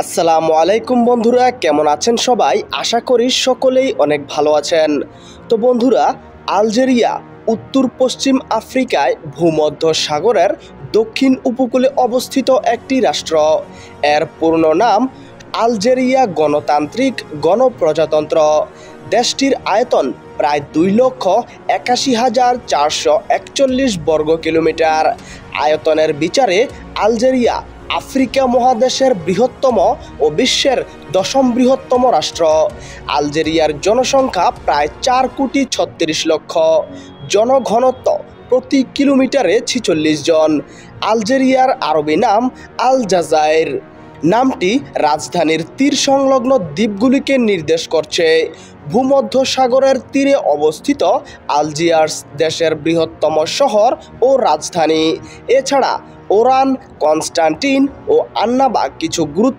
আসসালামু আলাইকুম বন্ধুরা, কেমন আছেন সবাই? আশা করি সকলেই অনেক ভালো আছেন। তো বন্ধুরা, আলজেরিয়া উত্তর পশ্চিম আফ্রিকায় ভূমধ্য সাগরের দক্ষিণ উপকূলে অবস্থিত একটি রাষ্ট্র। এর পূর্ণ নাম আলজেরিয়া গণতান্ত্রিক গণপ্রজাতন্ত্র। দেশটির আয়তন প্রায় 2,81,441 বর্গ কিলোমিটার। আয়তনের বিচারে আলজেরিয়া আফ্রিকা মহাদেশের বৃহত্তম ও বিশ্বের 10ম বৃহত্তম রাষ্ট্র। আলজেরিয়ার জনসংখ্যা প্রায় 4,36,00,000। জনঘনত্ব প্রতি কিলোমিটারে 46 জন। আলজেরিয়ার আরবি নাম আলজাজাইর। নামটি রাজধানীর তীর সংলগ্ন দ্বীপগুলিকে নির্দেশ করছে। ভূমধ্য সাগরের তীরে অবস্থিত আলজিয়ার্স দেশের বৃহত্তম শহর ও রাজধানী। এছাড়া ওরান, কনস্টান্টিন ও আন্নাবা কিছু গুরুত্ব